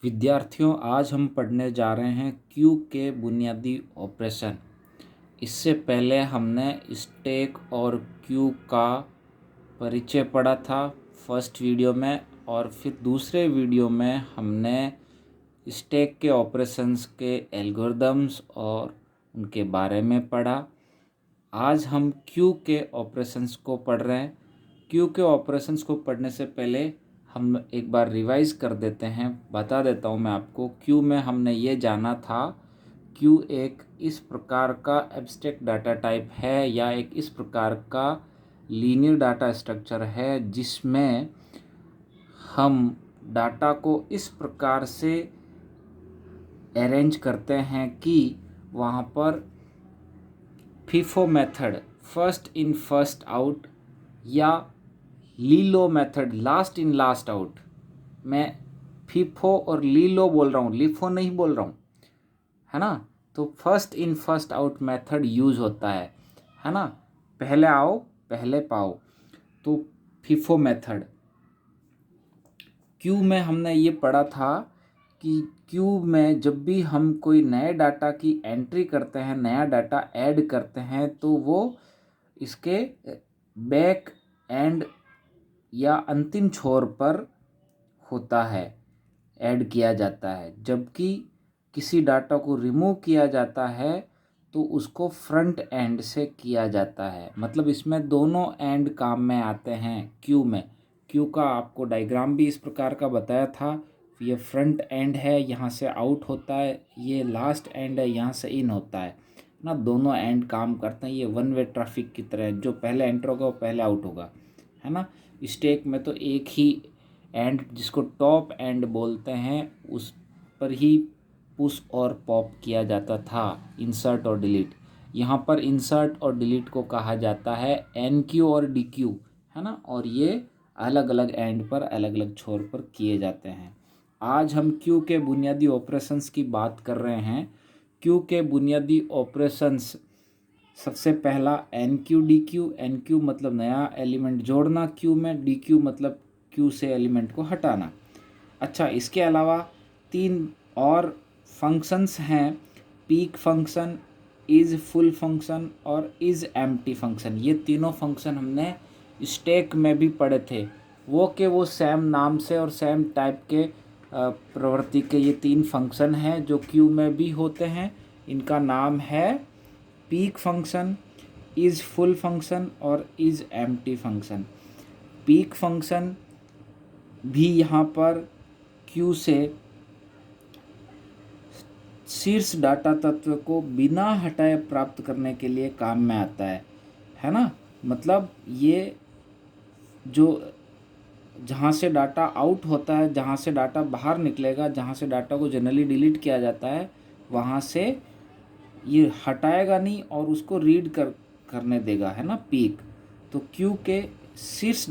विद्यार्थियों, आज हम पढ़ने जा रहे हैं क्यू के बुनियादी ऑपरेशन। इससे पहले हमने स्टैक और क्यू का परिचय पढ़ा था फर्स्ट वीडियो में, और फिर दूसरे वीडियो में हमने स्टैक के ऑपरेशंस के एल्गोरिदम्स और उनके बारे में पढ़ा। आज हम क्यू के ऑपरेशंस को पढ़ रहे हैं। क्यू के ऑपरेशंस को पढ़ने से पहले हम एक बार रिवाइज कर देते हैं। बता देता हूं मैं आपको। क्यू में हमने ये जाना था, क्यू एक इस प्रकार का एब्स्ट्रैक्ट डाटा टाइप है या एक इस प्रकार का लीनियर डाटा स्ट्रक्चर है जिसमें हम डाटा को इस प्रकार से अरेंज करते हैं कि वहाँ पर FIFO method, first in first out, या लीलो method, last in last out. मैं फीफो और लीलो बोल रहा हूँ, लिफो नहीं बोल रहा हूँ, है ना। तो first in first out method use होता है ना। पहले आओ पहले पाओ, तो फीफो मेथड। क्यू में हमने ये पढ़ा था कि क्यू में जब भी हम कोई नए डाटा की एंट्री करते हैं, नया डाटा ऐड करते हैं, तो वो इसके बैक एंड या अंतिम छोर पर होता है, ऐड किया जाता है। जबकि किसी डाटा को रिमूव किया जाता है तो उसको फ्रंट एंड से किया जाता है। मतलब इसमें दोनों एंड काम में आते हैं क्यू में। क्यू का आपको डायग्राम भी इस प्रकार का बताया था। ये फ्रंट एंड है, यहाँ से आउट होता है, ये लास्ट एंड है, यहाँ से इन होता है ना। दोनों एंड काम करते हैं। ये वन वे ट्रैफिक की तरह, जो पहले एंटर होगा वो पहले आउट होगा, है ना। स्टैक में तो एक ही एंड, जिसको टॉप एंड बोलते हैं, उस पर ही पुश और पॉप किया जाता था, इंसर्ट और डिलीट। यहाँ पर इंसर्ट और डिलीट को कहा जाता है एन क्यू और डी क्यू, है ना। और ये अलग अलग एंड पर, अलग अलग छोर पर किए जाते हैं। आज हम क्यू के बुनियादी ऑपरेशंस की बात कर रहे हैं। क्यू के बुनियादी ऑपरेशंस, सबसे पहला enqueue dequeue. Enqueue मतलब नया एलिमेंट जोड़ना क्यू में, डी क्यू मतलब क्यू से एलिमेंट को हटाना। अच्छा, इसके अलावा तीन और फंक्शंस हैं, peek function, is full function और इज़ एम्प्टी फंक्शन। ये तीनों फंक्शन हमने स्टैक में भी पढ़े थे। वो सेम नाम से और सेम टाइप के प्रवृत्ति के ये तीन फंक्शन हैं जो क्यू में भी होते हैं। इनका नाम है peek function, is full function और is empty function. Peek function भी यहाँ पर क्यू से शीर्ष डाटा तत्व को बिना हटाए प्राप्त करने के लिए काम में आता है ना। मतलब ये जो जहाँ से डाटा आउट होता है, जहाँ से डाटा बाहर निकलेगा, जहाँ से डाटा को जनरली डिलीट किया जाता है, वहाँ से ये हटाएगा नहीं और उसको रीड करने देगा, है ना, पीक। तो क्यू के शीर्ष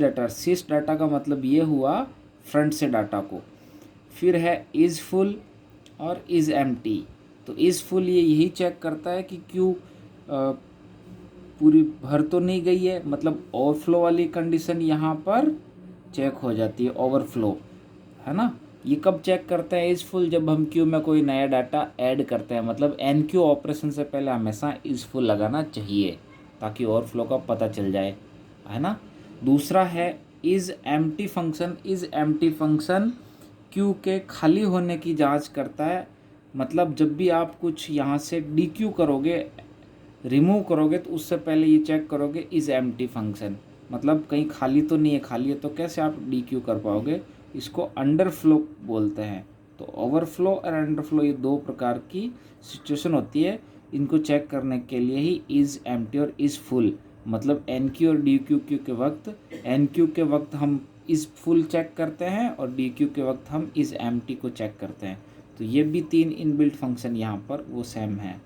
डाटा का मतलब ये हुआ फ्रंट से डाटा को। फिर है इज़ फुल और इज़ एम्प्टी। तो इज़ फुल ये यही चेक करता है कि क्यू पूरी भर तो नहीं गई है, मतलब ओवरफ्लो वाली कंडीशन यहाँ पर चेक हो जाती है, ओवरफ्लो, है ना। ये कब चेक करते हैं इज़ फुल? जब हम क्यू में कोई नया डाटा ऐड करते हैं। मतलब एन क्यू ऑपरेशन से पहले हमेशा इज़ फुल लगाना चाहिए ताकि ओवरफ्लो का पता चल जाए, है ना। दूसरा है is empty function. Is empty function Q के खाली होने की जांच करता है। मतलब जब भी आप कुछ यहाँ से डी क्यू करोगे, रिमूव करोगे, तो उससे पहले ये चेक करोगे इज़ एम्प्टी फंक्शन, मतलब कहीं खाली तो नहीं है। खाली है तो कैसे आप डी क्यू कर पाओगे? इसको अंडरफ्लो बोलते हैं। तो ओवरफ्लो और अंडरफ्लो ये दो प्रकार की सिचुएशन होती है। इनको चेक करने के लिए ही इज़ एम्प्टी और इज़ फुल, मतलब एन क्यू और डी क्यू के वक्त, एन क्यू के वक्त हम इज़ फुल चेक करते हैं और डी क्यू के वक्त हम इज़ एम्प्टी को चेक करते हैं। तो ये भी तीन इनबिल्ट फंक्शन यहाँ पर वो सेम है।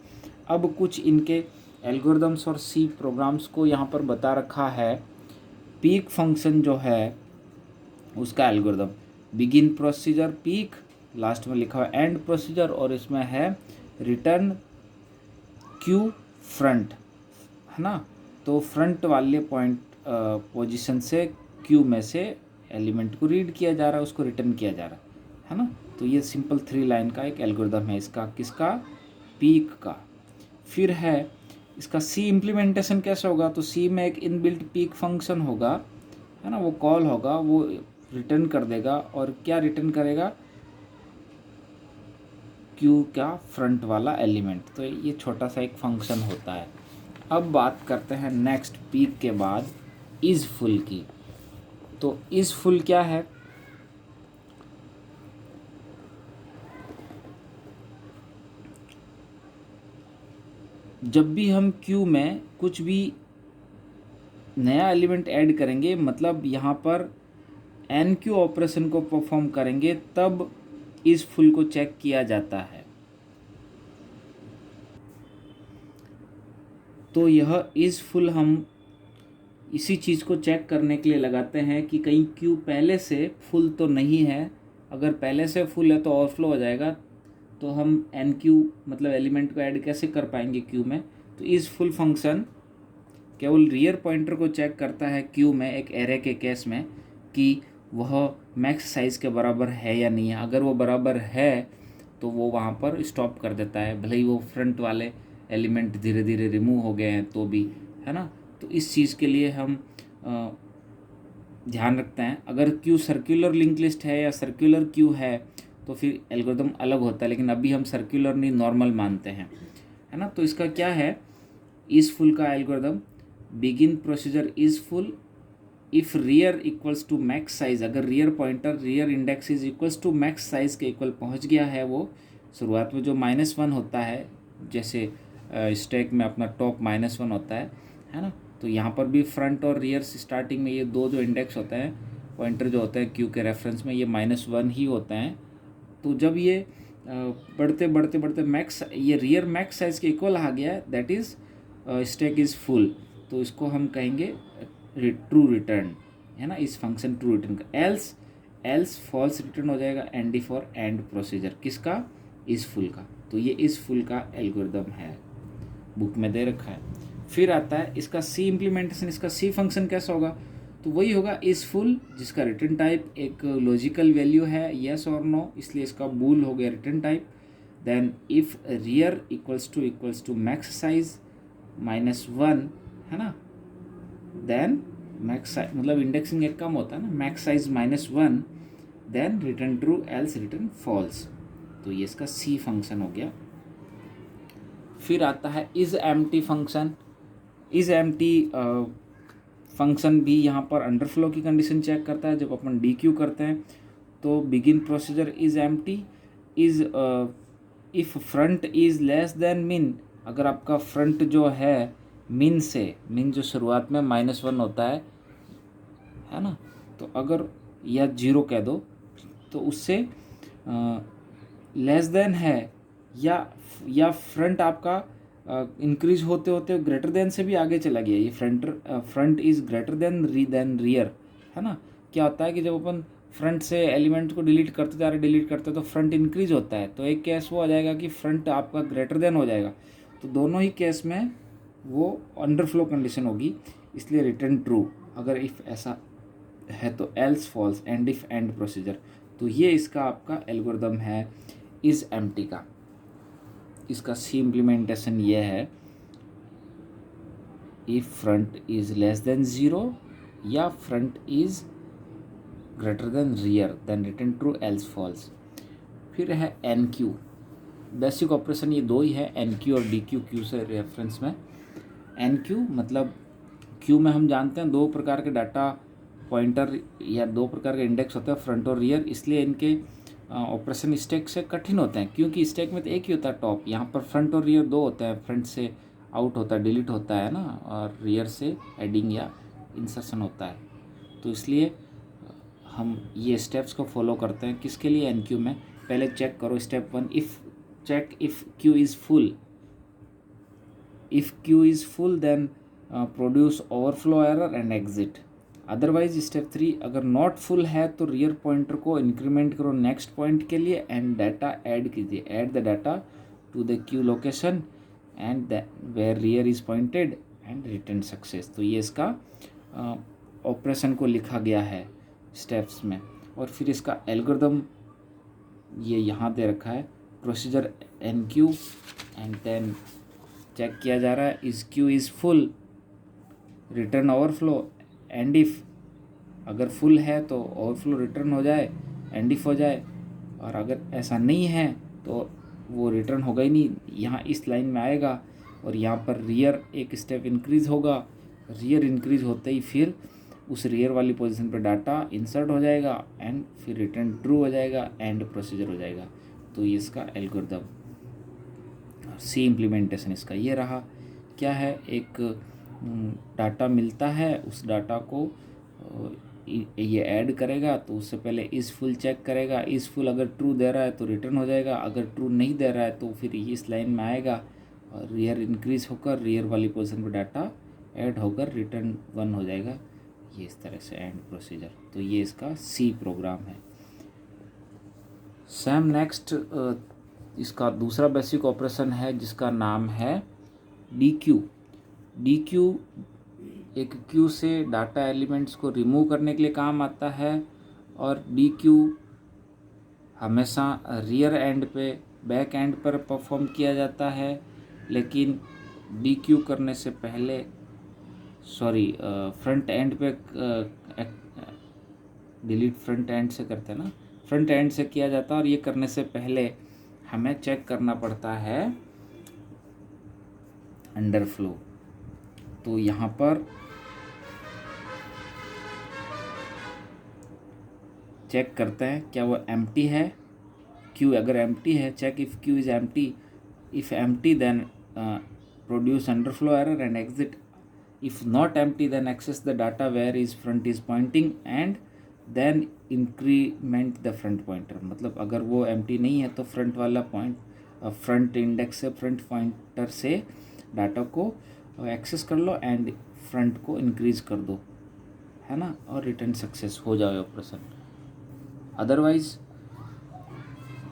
अब कुछ इनके एल्गोरिदम्स और सी प्रोग्राम्स को यहाँ पर बता रखा है। पीक फंक्शन जो है उसका algorithm, begin procedure peak, last में लिखा हुआ एंड प्रोसीजर, और इसमें है रिटर्न क्यू फ्रंट, है ना। तो फ्रंट वाले पॉइंट पोजीशन से क्यू में से एलिमेंट को रीड किया जा रहा है, उसको रिटर्न किया जा रहा है ना। तो ये सिंपल 3 लाइन का एक एल्गोरिदम है इसका, किसका, पीक का। फिर है इसका सी इम्प्लीमेंटेशन कैसे होगा, तो सी में एक इनबिल्ट पीक फंक्शन होगा, है ना, वो कॉल होगा, वो रिटर्न कर देगा, और क्या रिटर्न करेगा, क्यू का फ्रंट वाला एलिमेंट। तो ये छोटा सा एक फंक्शन होता है। अब बात करते हैं नेक्स्ट पीक के बाद इज फुल की। तो इज फुल क्या है, जब भी हम क्यू में कुछ भी नया एलिमेंट ऐड करेंगे, मतलब यहाँ पर एन क्यू ऑपरेशन को परफॉर्म करेंगे, तब इस फुल को चेक किया जाता है। तो यह इस फुल हम इसी चीज़ को चेक करने के लिए लगाते हैं कि कहीं क्यू पहले से फुल तो नहीं है। अगर पहले से फुल है तो ओवरफ्लो हो जाएगा, तो हम एन क्यू मतलब एलिमेंट को ऐड कैसे कर पाएंगे क्यू में। तो इस फुल फंक्शन केवल रियर पॉइंटर को चेक करता है क्यू में एक एरे के केस में कि वह मैक्स साइज़ के बराबर है या नहीं है। अगर वो बराबर है तो वो वहाँ पर स्टॉप कर देता है, भले ही वो फ्रंट वाले एलिमेंट धीरे धीरे रिमूव हो गए हैं तो भी, है ना। तो इस चीज़ के लिए हम ध्यान रखते हैं। अगर क्यू सर्कुलर लिंक लिस्ट है या सर्कुलर क्यू है तो फिर एल्गोरिदम अलग होता है, लेकिन अभी हम सर्कुलर नहीं नॉर्मल मानते हैं, है ना। तो इसका क्या है, इज फुल का algorithm, begin procedure is full if rear equals to max size. अगर rear pointer rear index is equals to max size के इक्वल पहुंच गया है, वो शुरुआत में जो -1 होता है, जैसे स्टैक में अपना टॉप -1 होता है ना। तो यहाँ पर भी फ्रंट और रियर स्टार्टिंग में ये दो जो इंडेक्स होते हैं पॉइंटर जो होते हैं क्यू के रेफरेंस में, ये -1 ही होते हैं। तो जब ये बढ़ते बढ़ते बढ़ते मैक्स, ये रियर मैक्स साइज के इक्वल आ गया है, that is stack is full. तो इसको हम कहेंगे ट्रू रिटर्न, है ना, इस फंक्शन ट्रू रिटर्न का। एल्स फॉल्स रिटर्न हो जाएगा, एनडी फॉर एंड प्रोसीजर, किसका, इस फुल का। तो ये इस फुल का एल्गोरिदम है, बुक में दे रखा है। फिर आता है इसका सी इम्प्लीमेंटेशन। इसका सी फंक्शन कैसा होगा, तो वही होगा इस फुल, जिसका रिटर्न टाइप एक लॉजिकल वैल्यू है येस और नो, इसलिए इसका बूल हो गया return type. Then if rear equals to max size -1, है ना, देन मैक्स साइज मतलब इंडेक्सिंग एक कम होता है ना, max size -1, then return true else return false. तो ये इसका सी फंक्शन हो गया। फिर आता है is empty function. Is empty function भी यहाँ पर अंडरफ्लो की कंडीशन चेक करता है। जब अपन डी क्यू करते हैं तो begin procedure is empty is if front is less than मिन। अगर आपका फ्रंट जो है मिन से, मिन जो शुरुआत में -1 होता है ना, तो अगर या 0 कह दो, तो उससे लेस देन है, या फ्रंट आपका इंक्रीज होते होते ग्रेटर देन से भी आगे चला गया, ये front is greater than rear, है ना। क्या होता है कि जब अपन फ्रंट से एलिमेंट को डिलीट करते जा रहे तो फ्रंट इंक्रीज होता है, तो एक केस वो आ जाएगा कि फ्रंट आपका ग्रेटर देन हो जाएगा। तो दोनों ही केस में वो अंडरफ्लो कंडीशन होगी, इसलिए रिटर्न ट्रू। अगर इफ़ ऐसा है तो else false, end if end procedure. तो ये इसका आपका एल्गोरिदम है इज एम्प्टी का। इसका सी इम्प्लीमेंटेशन ये है, if front is less than 0 या front is greater than rear, then return true else false. फिर है एन क्यू। बेसिक ऑपरेशन ये दो ही है, एन क्यू और डी क्यू, क्यू से रेफरेंस में। एन क्यू मतलब क्यू में हम जानते हैं 2 प्रकार के डाटा पॉइंटर या 2 प्रकार के इंडेक्स होते हैं, फ्रंट और रियर, इसलिए इनके ऑपरेशन स्टैक से कठिन होते हैं, क्योंकि स्टैक में तो एक ही होता है टॉप, यहाँ पर फ्रंट और रियर 2 होते हैं। फ्रंट से आउट होता है, डिलीट होता है ना, और रियर से एडिंग या इंसर्शन होता है। तो इसलिए हम ये स्टेप्स को फॉलो करते हैं। किसके लिए, एन क्यू में। पहले चेक करो step 1, check if queue is full. If queue is full then produce overflow error and exit. Otherwise step 3, अगर नॉट फुल है तो रियर पॉइंटर को इंक्रीमेंट करो नेक्स्ट पॉइंट के लिए एंड डाटा ऐड कीजिए, add the data to the queue location and where rear is pointed and return success. तो ये इसका ऑपरेशन को लिखा गया है स्टेप्स में। और फिर इसका एल्गोरिदम ये यहाँ दे रखा है procedure enqueue, and then check किया जा रहा है is queue is full, return overflow, and if अगर फुल है तो ओवरफ्लो रिटर्न हो जाए, एंड इफ हो जाए, और अगर ऐसा नहीं है तो वो रिटर्न होगा ही नहीं, यहाँ इस लाइन में आएगा और यहाँ पर रियर एक स्टेप इंक्रीज़ होगा, रियर इंक्रीज़ होते ही फिर उस रियर वाली पोजीशन पे डाटा इंसर्ट हो जाएगा एंड फिर रिटर्न ट्रू हो जाएगा, एंड प्रोसीजर हो जाएगा। तो ये इसका एल्गोरिदम सी इम्प्लीमेंटेशन इसका ये रहा। क्या है, एक डाटा मिलता है, उस डाटा को ये ऐड करेगा, तो उससे पहले इज़ फुल चेक करेगा, इज़ फुल अगर ट्रू दे रहा है तो रिटर्न हो जाएगा, अगर ट्रू नहीं दे रहा है तो फिर इस लाइन में आएगा और रियर इंक्रीज होकर रियर वाली पोजीशन पर डाटा ऐड होकर रिटर्न 1 हो जाएगा। ये इस तरह से एंड प्रोसीजर। तो ये इसका सी प्रोग्राम है। सेम नेक्स्ट इसका दूसरा बेसिक ऑपरेशन है जिसका नाम है डी क्यू। डी क्यू एक क्यू से डाटा एलिमेंट्स को रिमूव करने के लिए काम आता है, और डी क्यू हमेशा रियर एंड पे, बैक एंड पर परफॉर्म किया जाता है। लेकिन डी क्यू करने से पहले फ्रंट एंड पे डिलीट फ्रंट एंड से करते हैं ना, फ्रंट एंड से किया जाता है, और ये करने से पहले हमें चेक करना पड़ता है अंडरफ्लो। तो यहाँ पर चेक करते हैं क्या वो एम्प्टी है, क्यू अगर एम्प्टी है, check if queue is empty, if empty then produce underflow error and exit, if not empty then access the data where is front is pointing and then increment the front pointer. मतलब अगर वो empty नहीं है तो front वाला point, front index से, front pointer से data को एक्सेस कर लो एंड फ्रंट को इंक्रीज कर दो, है ना, और रिटर्न सक्सेस हो जाए ऑपरेशन। अदरवाइज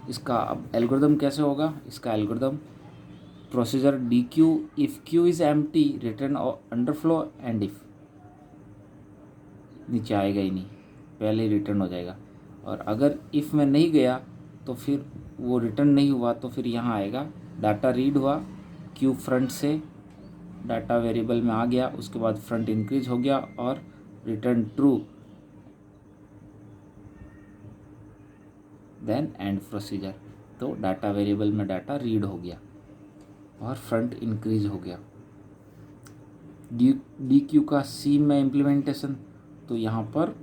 इसका अब एल्गोरिदम कैसे होगा, इसका algorithm procedure D Q, if queue is empty return underflow, and if नीचे आएगा ही नहीं, पहले ही रिटर्न हो जाएगा, और अगर इफ़ में नहीं गया तो फिर वो रिटर्न नहीं हुआ तो फिर यहाँ आएगा डाटा रीड हुआ, क्यू फ्रंट से डाटा वेरिएबल में आ गया, उसके बाद फ्रंट इंक्रीज हो गया और return true, then end procedure. तो डाटा वेरिएबल में डाटा रीड हो गया और फ्रंट इंक्रीज हो गया। डी क्यू का सी में इम्प्लीमेंटेशन, तो यहाँ पर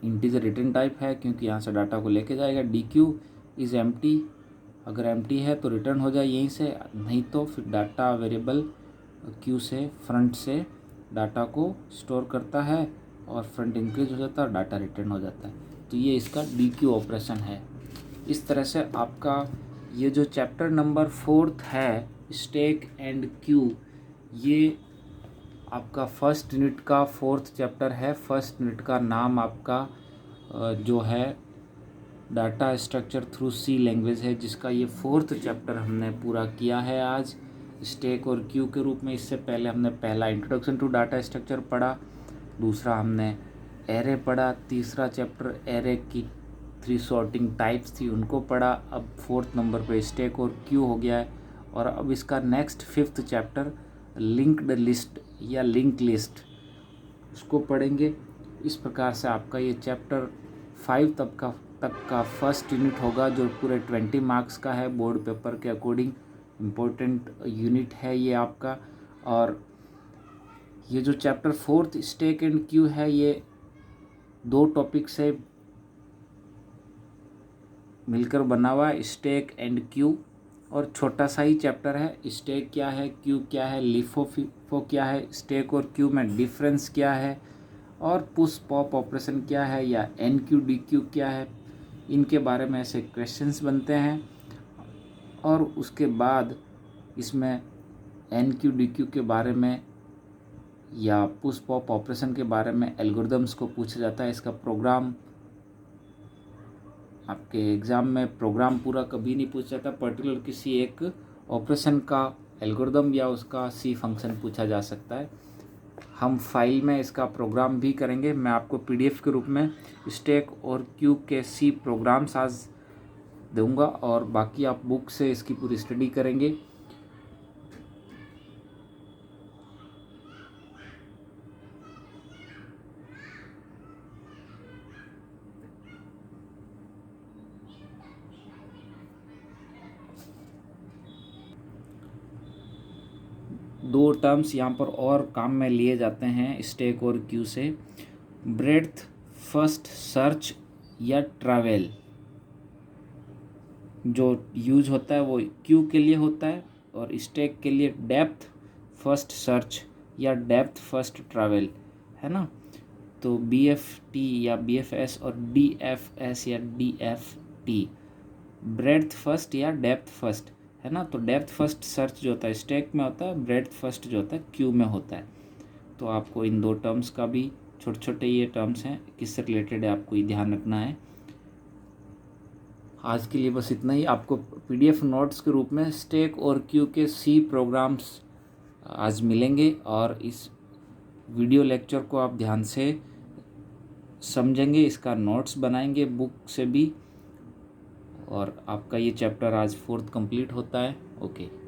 इंटीजर रिटर्न टाइप है क्योंकि यहाँ से डाटा को लेके जाएगा। डी क्यू इज़ एम्प्टी, अगर एम्प्टी है तो रिटर्न हो जाए यहीं से, नहीं तो फिर डाटा वेरिएबल क्यू से फ्रंट से डाटा को स्टोर करता है और फ्रंट इंक्रीज हो जाता है और डाटा रिटर्न हो जाता है। तो ये इसका डी क्यू ऑपरेशन है। इस तरह से आपका ये जो चैप्टर नंबर 4 है स्टैक एंड क्यू, ये आपका फर्स्ट यूनिट का 4th चैप्टर है। फर्स्ट यूनिट का नाम आपका जो है data structure through C language है, जिसका ये 4th चैप्टर हमने पूरा किया है आज स्टैक और क्यू के रूप में। इससे पहले हमने पहला इंट्रोडक्शन टू डाटा स्ट्रक्चर पढ़ा, दूसरा हमने एरे पढ़ा, तीसरा चैप्टर एरे की 3 सॉर्टिंग टाइप्स थी उनको पढ़ा, अब 4th नंबर पे स्टैक और क्यू हो गया है। और अब इसका next 5th chapter linked list या लिंक लिस्ट, उसको पढ़ेंगे। इस प्रकार से आपका ये चैप्टर 5 तक का फर्स्ट यूनिट होगा, जो पूरे 20 मार्क्स का है बोर्ड पेपर के अकॉर्डिंग। इम्पोर्टेंट यूनिट है ये आपका। और ये जो chapter 4th stack and Q है, ये 2 टॉपिक से मिलकर बना हुआ है, स्टैक एंड क्यू, और छोटा सा ही चैप्टर है। स्टैक क्या है, क्यू क्या है, लिफो फिफो क्या है, स्टैक और क्यू में डिफरेंस क्या है, और पुश पॉप ऑपरेशन क्या है, या एन क्यू डी क्यू क्या है, इनके बारे में ऐसे क्वेश्चंस बनते हैं। और उसके बाद इसमें एन क्यू डी क्यू के बारे में या पुश पॉप ऑपरेशन के बारे में एल्गोरिदम्स को पूछा जाता है। इसका प्रोग्राम आपके एग्ज़ाम में प्रोग्राम पूरा कभी नहीं पूछा जाता, पर्टिकुलर किसी एक ऑपरेशन का एल्गोरिदम या उसका सी फंक्शन पूछा जा सकता है। हम फाइल में इसका प्रोग्राम भी करेंगे। मैं आपको पीडीएफ के रूप में स्टैक और क्यू के सी प्रोग्राम्स आज दूंगा और बाकी आप बुक से इसकी पूरी स्टडी करेंगे। दो टर्म्स यहाँ पर और काम में लिए जाते हैं स्टैक और क्यू से, ब्रेड्थ फर्स्ट सर्च या ट्रैवल। जो यूज होता है वो क्यू के लिए होता है और स्टैक के लिए डेप्थ फर्स्ट सर्च या डेप्थ फर्स्ट ट्रैवल, है ना। तो BFT या BFS और DFS या DFT, ब्रेड्थ फर्स्ट या डेप्थ फर्स्ट, है ना। तो डेप्थ फर्स्ट सर्च जो होता है स्टैक में होता है, ब्रेड्थ फर्स्ट जो होता है क्यू में होता है। तो आपको इन दो टर्म्स का भी, छोटे छोटे ये टर्म्स हैं, किससे रिलेटेड है आपको ये ध्यान रखना है। आज के लिए बस इतना ही। आपको PDF नोट्स के रूप में स्टैक और क्यू के C प्रोग्राम्स आज मिलेंगे और इस वीडियो लेक्चर को आप ध्यान से समझेंगे, इसका नोट्स बनाएंगे बुक से भी, और आपका ये चैप्टर आज 4th कंप्लीट होता है। ओके।